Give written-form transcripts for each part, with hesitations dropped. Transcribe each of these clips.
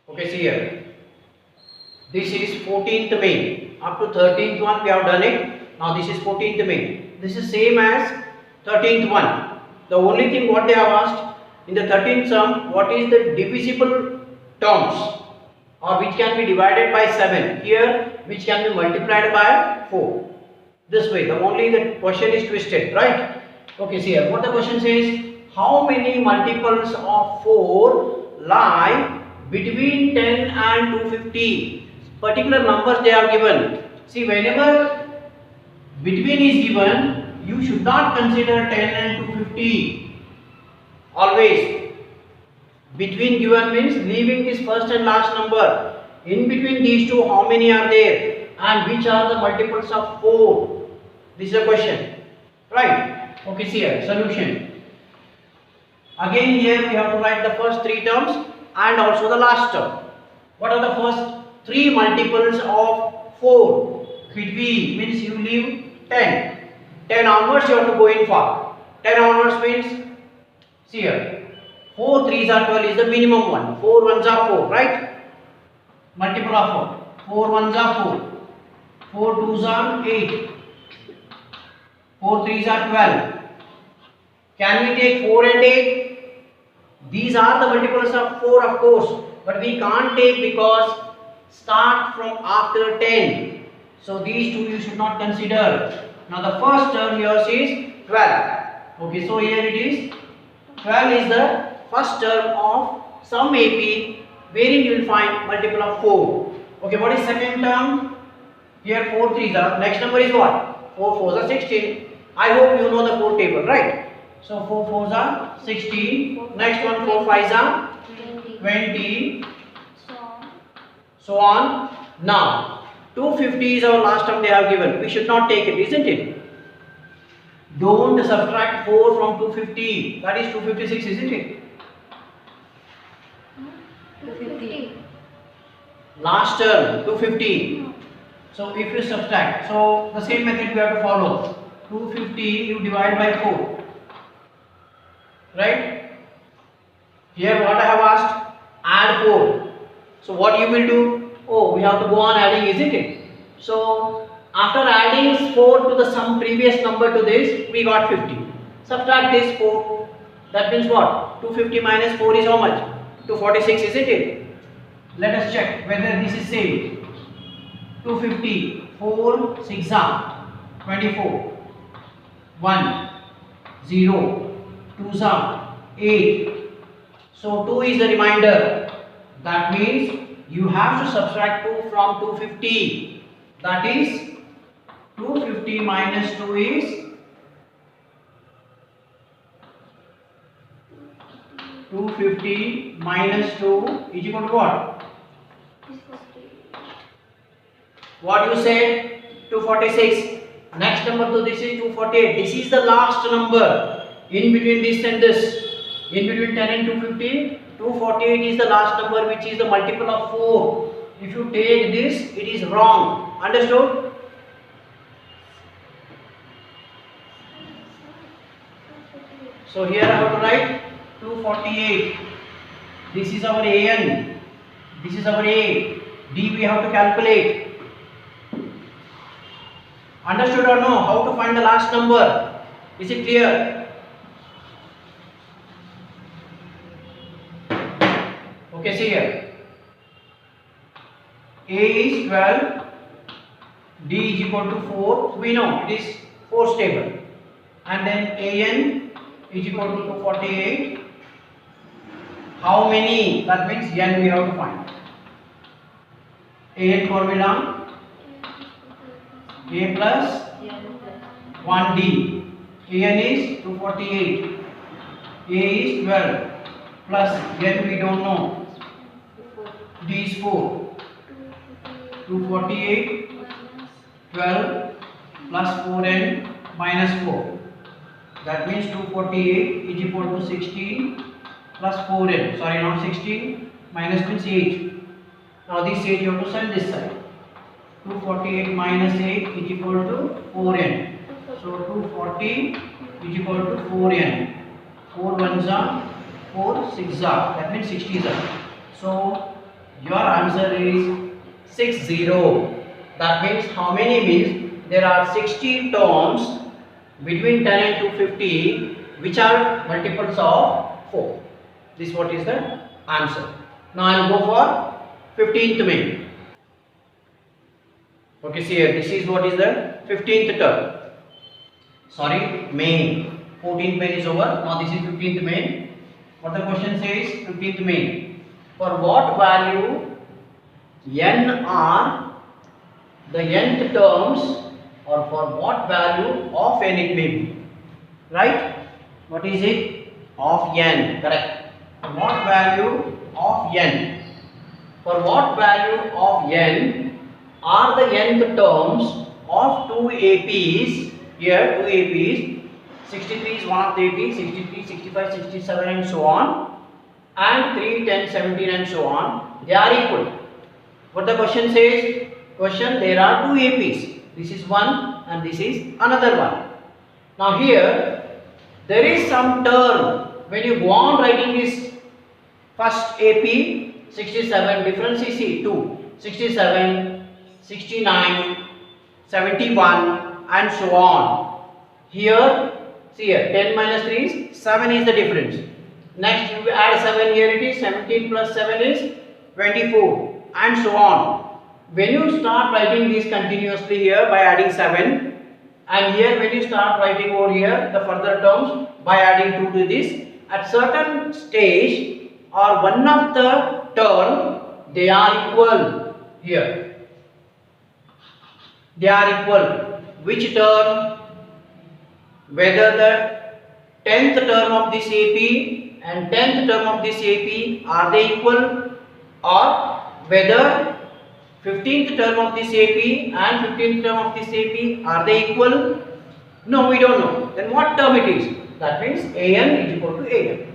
Okay, see here. This is 14th May. Up to 13th one we have done it. Now this is 14th May. This is same as 13th one. The only thing what they have asked in the 13th sum, what is the divisible terms or which can be divided by 7. Here which can be multiplied by 4. This way. The only the question is twisted, right? Okay, see here. What the question says, how many multiples of 4 lie between 10 and 250? Particular numbers they are given. See, whenever between is given, you should not consider 10 and 250. Always. Between given means leaving this first and last number. In between these two, how many are there? And which are the multiples of 4? This is a question. Right? Okay, see here. Solution. Again here we have to write the first 3 terms and also the last term. What are the first 3 multiples of 4? Between means you leave 10. 10 onwards you have to go in for. 10 onwards means, see here, 4 3s are 12 is the minimum one. 4 1s are 4, right? Multiple of 4. 4 1s are 4. 4 2s are 8. 4 3s are 12. Can we take 4 and 8? These are the multiples of 4, of course, but we can't take because start from after 10. So these two you should not consider. Now the first term here says 12. Okay, so here it is. 12 is the first term of sum AP wherein you will find multiple of 4. Okay, what is second term? Here 4 3s are. Next number is what? 4 4s are 16. I hope you know the 4 table, right? So 4 4s are 16. Next one 4 5s are 20. So on. Now 250 is our last term they have given. We should not take it, isn't it? Don't subtract 4 from 250. That is 256, isn't it? 250. Last term 250. So if you subtract, so the same method we have to follow. 250 you divide by 4. Right? Here what I have asked, add 4. So what you will do? Oh, we have to go on adding, isn't it? So after adding 4 to the some previous number to this, we got 50. Subtract this 4. That means what? 250 minus 4 is how much? 246, isn't it? Let us check whether this is same. 250, 4 6 are 24. 1 0 2 are 8. So 2 is the remainder. That means you have to subtract 2 from 250. That is 250 minus 2 is 250 minus 2 is equal to what? What you said? 246. Next number to this is 248. This is the last number. In between this and this. In between 10 and 250, 248 is the last number which is the multiple of 4. If you take this, it is wrong. Understood? So here I have to write 248. This is our AN. This is our A. D we have to calculate. Understood or no? How to find the last number? Is it clear? Okay, see here. A is 12, D is equal to 4. We know it is 4 stable. And then AN is equal to 248. How many? That means N we have to find. AN formula A plus 1D. AN is 248. A is 12 plus N we don't know. D is 4. 248 12 plus 4n minus 4. That means 248 is equal to 16 plus 4n. Sorry, not 16. Minus means 8. Now this 8 you have to send this side. 248 minus 8 is equal to 4n. So 240 is equal to 4n. 4 1s are 4 6s are. That means 60s are. So Your answer is 60. That means how many means there are 60 terms between 10 and 250 which are multiples of 4. This what is the answer. Now I will go for 15th main. Okay, see here, this is what is the 15th term. Sorry, main. 14th main is over. Now this is 15th main. What the question says, 15th main. For what value n are the nth terms, or for what value of n it may be. Right? What is it? Of n. Correct. What value of n? For what value of n are the nth terms of two APs? Here, two APs. 63 is one of the APs, 63, 65, 67 and so on. And 3, 10, 17 and so on. They are equal. What the question says? Question, there are two APs. This is one and this is another one. Now here, there is some term. When you go on writing this first AP, 67, difference is 2. 67, 69, 71 and so on. Here, see here, 10 minus 3 is 7 is the difference. Next you add 7 here, it is 17 plus 7 is 24 and so on. When you start writing this continuously here by adding 7, and here when you start writing over here the further terms by adding 2 to this, at certain stage or one of the term they are equal here. They are equal. Which term? Whether the 10th term of this AP and 10th term of this AP are they equal, or whether 15th term of this AP and 15th term of this AP are they equal? No, we don't know. Then what term it is? That means AN is equal to AN.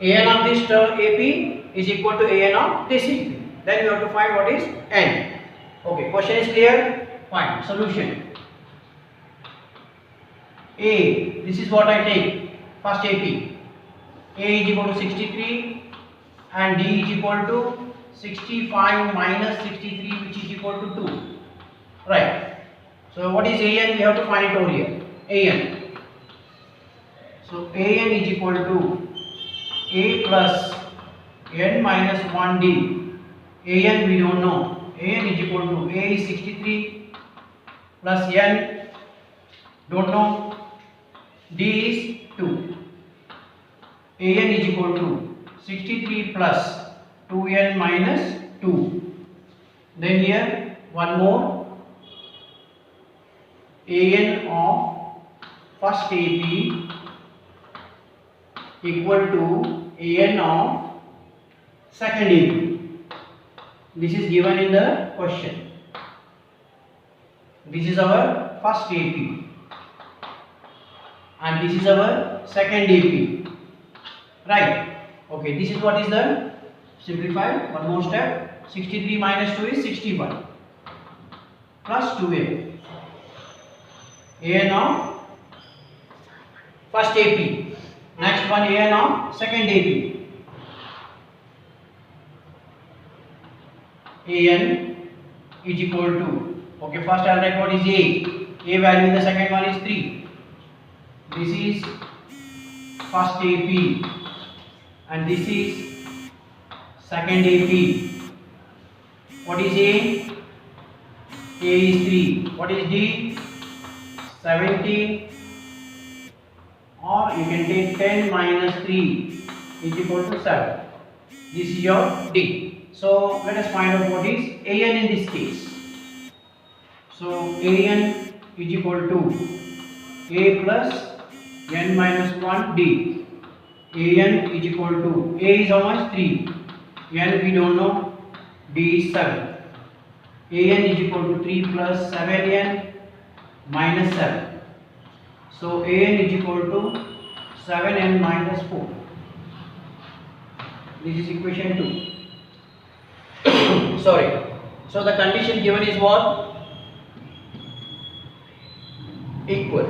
AN of this term AP is equal to AN of this AP. Then you have to find what is N. Okay, question is clear? Fine. Solution. A, this is what I take, first AP. A is equal to 63 and D is equal to 65 minus 63, which is equal to 2. Right. So what is AN? We have to find it over here. AN. So AN is equal to A plus N minus 1D. AN we don't know. AN is equal to A is 63 plus N don't know. D is 2. AN is equal to 63 plus 2n minus 2. Then here one more. AN of first AP equal to AN of second AP. This is given in the question. This is our first AP and this is our second AP. Right. Okay, this is what is the simplify. One more step. 63 minus 2 is 61 plus 2a. AN of first AP. Next one AN of second AP. AN is equal to, okay, first I'll write what is A. A value in the second one is 3. This is first AP and this is second AP. What is A? A is 3. What is D? 17, or you can take 10 minus 3 is equal to 7. This is your D. So let us find out what is AN in this case. So AN is equal to A plus N minus 1 D. AN is equal to, A is how much? 3. N we don't know. D is 7. AN is equal to 3 plus 7n minus 7. So AN is equal to 7n minus 4. This is equation 2. Sorry. So the condition given is what? Equal.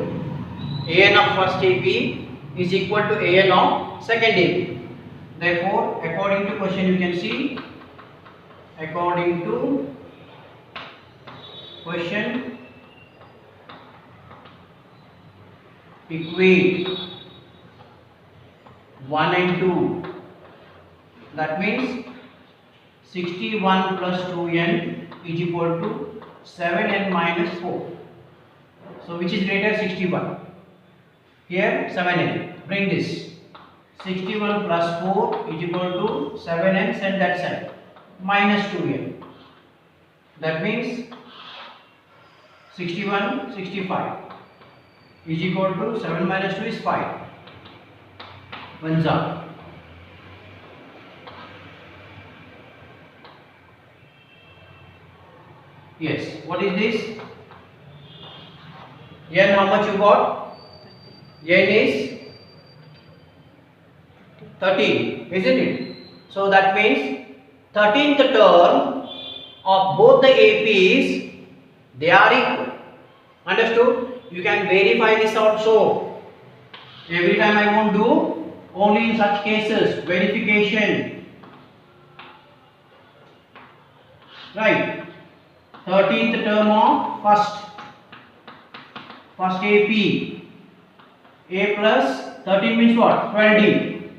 AN of first AP is equal to AN of second AP. Therefore, according to question you can see, according to question equate 1 and 2. That means 61 plus 2n is equal to 7n minus 4. So which is greater? 61. Here 7n. Bring this. 61 plus 4 is equal to 7n, send that side. Minus 2n. That means 61, 65 is equal to 7 minus 2 is 5. One's up. Yes, what is this? N, how much you got? N is 13, isn't it? So that means 13th term of both the APs, they are equal. Understood? You can verify this also. Every time I won't do, only in such cases, verification. Right. 13th term of first AP. A plus 13 means what? 12D.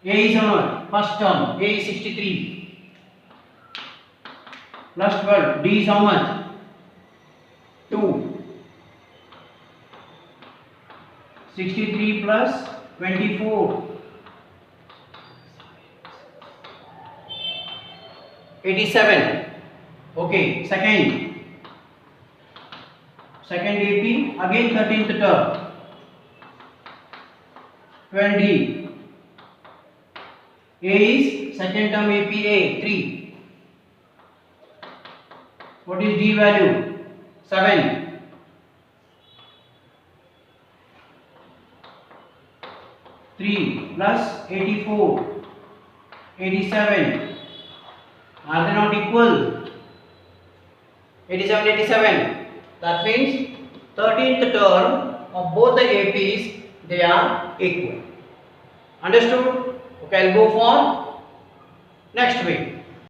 A is how much? First term. A is 63. Plus 12. D is how much? 2. 63 plus 24. 87. Okay, second AP, again 13th term. 12D. A is second term APA 3. What is D value? 7. Plus 84, 87. Are they not equal? 87, 87. That means 13th term of both the APs, they are equal. Understood? Okay, I'll go for next week.